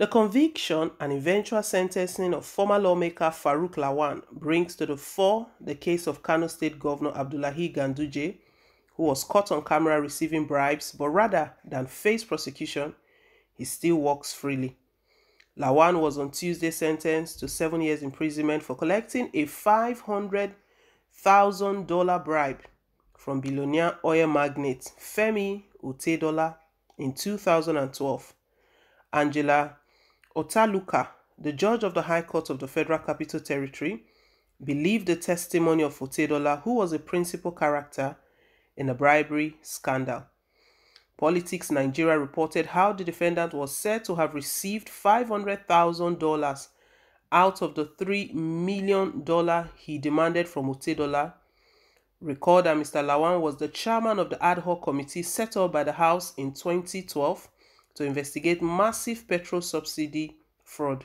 The conviction and eventual sentencing of former lawmaker Farouk Lawan brings to the fore the case of Kano State Governor Abdullahi Ganduje, who was caught on camera receiving bribes, but rather than face prosecution, he still walks freely. Lawan was on Tuesday sentenced to 7 years imprisonment for collecting a $500,000 bribe from billionaire oil magnate Femi Otedola in 2012. Angela Otaluka, the judge of the High Court of the Federal Capital Territory, believed the testimony of Otedola, who was a principal character in a bribery scandal. Politics Nigeria reported how the defendant was said to have received $500,000 out of the $3 million he demanded from Otedola. Recall that Mr. Lawan was the chairman of the ad hoc committee set up by the House in 2012 to investigate massive petrol subsidy fraud.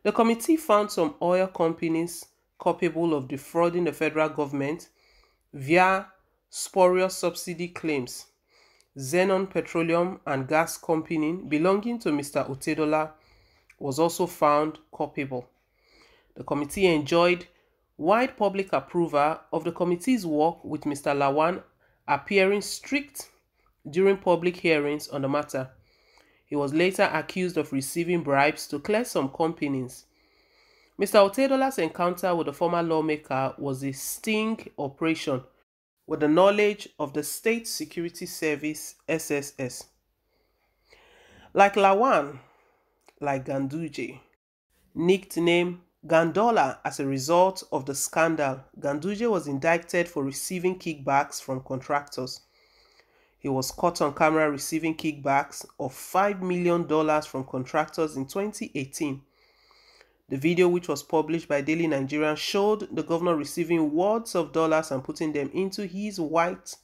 The committee found some oil companies culpable of defrauding the federal government via spurious subsidy claims. Xenon Petroleum and Gas Company belonging to Mr. Otedola was also found culpable. The committee enjoyed wide public approval of the committee's work, with Mr. Lawan appearing strict during public hearings on the matter. He was later accused of receiving bribes to clear some companies. Mr. Otedola's encounter with the former lawmaker was a sting operation with the knowledge of the State Security Service (SSS). Like Lawan, like Ganduje, nicknamed Gandola as a result of the scandal, Ganduje was indicted for receiving kickbacks from contractors. He was caught on camera receiving kickbacks of $5 million from contractors in 2018. The video, which was published by Daily Nigerian, showed the governor receiving wads of dollars and putting them into his white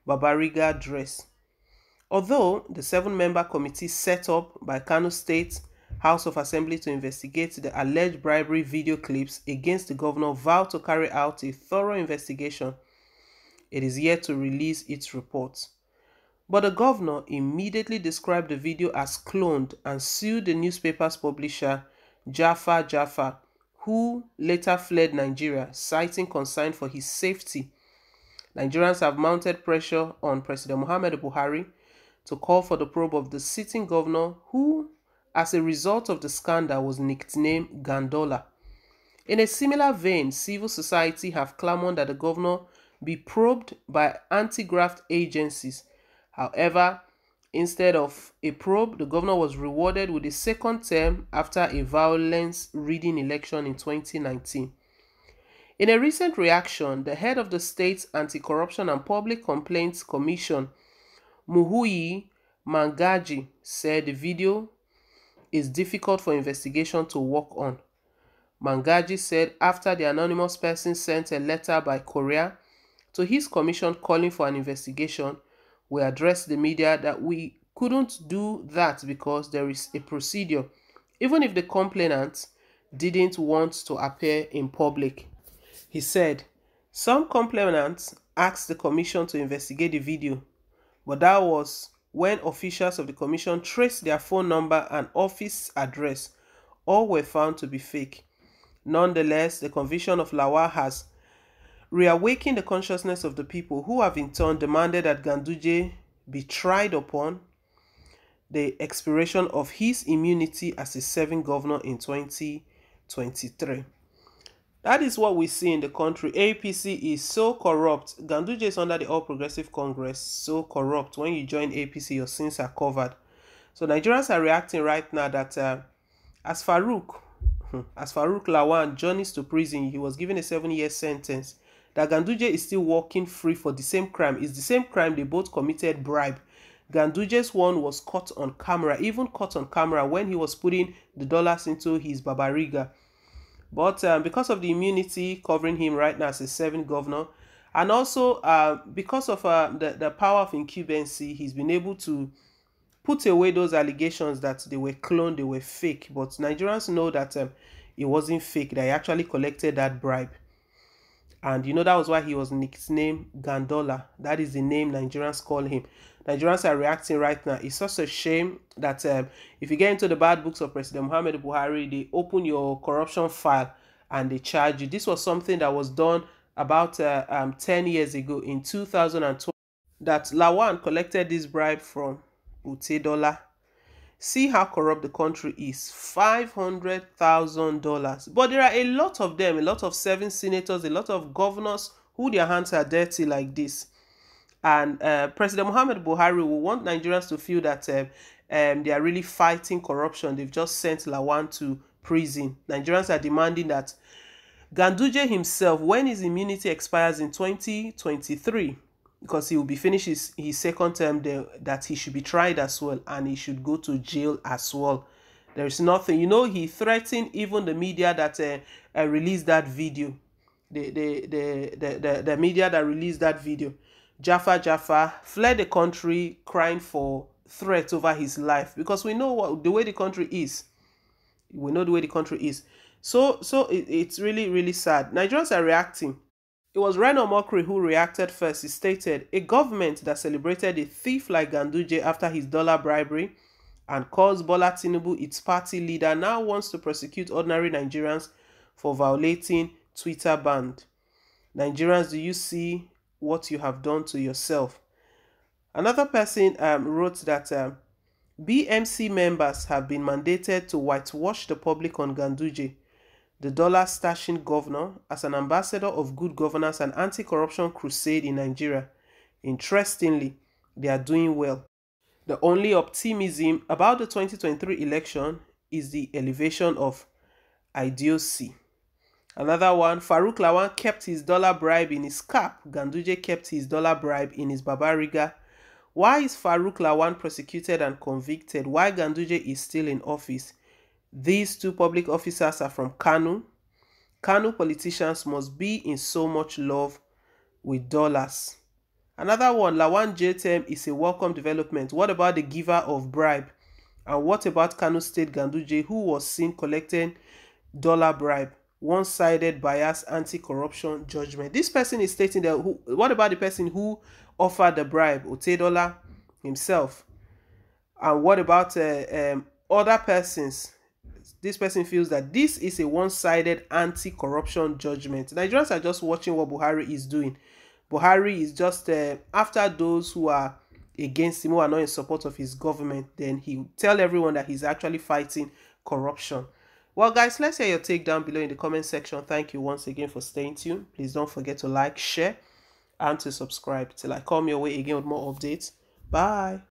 Babariga dress. Although the 7-member committee set up by Kano State House of Assembly to investigate the alleged bribery video clips against the governor vowed to carry out a thorough investigation, it is yet to release its reports. But the governor immediately described the video as cloned and sued the newspaper's publisher, Jaffa, who later fled Nigeria, citing concern for his safety. Nigerians have mounted pressure on President Muhammadu Buhari to call for the probe of the sitting governor, who, as a result of the scandal, was nicknamed Gandola. In a similar vein, civil society have clamored that the governor be probed by anti-graft agencies. However, instead of a probe, the governor was rewarded with a second term after a violence-ridden election in 2019. In a recent reaction, the head of the state's Anti-Corruption and Public Complaints Commission, Muhuyi Mangaji, said the video is difficult for investigation to work on. Mangaji said after the anonymous person sent a letter by courier to his commission calling for an investigation, we addressed the media that we couldn't do that because there is a procedure, even if the complainant didn't want to appear in public. He said, some complainants asked the commission to investigate the video, but that was when officials of the commission traced their phone number and office address. All were found to be fake. Nonetheless, the conviction of Lawan has reawakened the consciousness of the people, who have in turn demanded that Ganduje be tried upon the expiration of his immunity as a serving governor in 2023. That is what we see in the country. APC is so corrupt. Ganduje is under the All Progressive Congress, so corrupt. When you join APC, your sins are covered. So Nigerians are reacting right now that as Farouk Lawan journeys to prison, he was given a 7-year sentence. That Ganduje is still walking free for the same crime. It's the same crime, they both committed bribe. Ganduje's one was caught on camera, even caught on camera when he was putting the dollars into his Babariga. But because of the immunity covering him right now as a serving governor, and also because of the power of incumbency, he's been able to put away those allegations that they were cloned, they were fake. But Nigerians know that it wasn't fake, that he actually collected that bribe. And you know, that was why he was nicknamed Gandola. That is the name Nigerians call him. Nigerians are reacting right now. It's such a shame that if you get into the bad books of President Muhammad Buhari, they open your corruption file and they charge you. This was something that was done about 10 years ago in 2012, that Lawan collected this bribe from Utedola. See how corrupt the country is. $500,000. But there are a lot of them, a lot of 7 senators, a lot of governors who their hands are dirty like this. And President Muhammad Buhari will want Nigerians to feel that they are really fighting corruption. They've just sent Lawan to prison. Nigerians are demanding that Ganduje himself, when his immunity expires in 2023, because he will be finished his second term there, that he should be tried as well and he should go to jail as well. There is nothing. You know, he threatened even the media that released that video. The media that released that video. Jaffa fled the country crying for threats over his life, because we know the way the country is. We know the way the country is. So it's really, really sad. Nigerians are reacting. It was Reno Mokri who reacted first. He stated, a government that celebrated a thief like Ganduje after his dollar bribery and calls Bola Tinubu its party leader now wants to prosecute ordinary Nigerians for violating Twitter ban. Nigerians, do you see what you have done to yourself? Another person wrote that BMC members have been mandated to whitewash the public on Ganduje, the dollar stashing governor, as an ambassador of good governance and anti-corruption crusade in Nigeria. Interestingly, they are doing well. The only optimism about the 2023 election is the elevation of idiocy. Another one, Farouk Lawan kept his dollar bribe in his cap. Ganduje kept his dollar bribe in his babariga. Why is Farouk Lawan prosecuted and convicted? Why Ganduje is still in office? These 2 public officers are from Kanu. Kanu politicians must be in so much love with dollars. Another one, Lawan jail term is a welcome development. What about the giver of bribe? And what about Kanu State Ganduje, who was seen collecting dollar bribe? One-sided bias, anti-corruption judgment. This person is stating that what about the person who offered the bribe, Utedola himself? And what about other persons? This person feels that this is a one-sided anti-corruption judgment. Nigerians are just watching what Buhari is doing. Buhari is just after those who are against him, who are not in support of his government. Then he will tell everyone that he's actually fighting corruption. Well, guys, let's hear your take down below in the comment section. Thank you once again for staying tuned. Please don't forget to like, share, and to subscribe. Till I come your way again with more updates. Bye.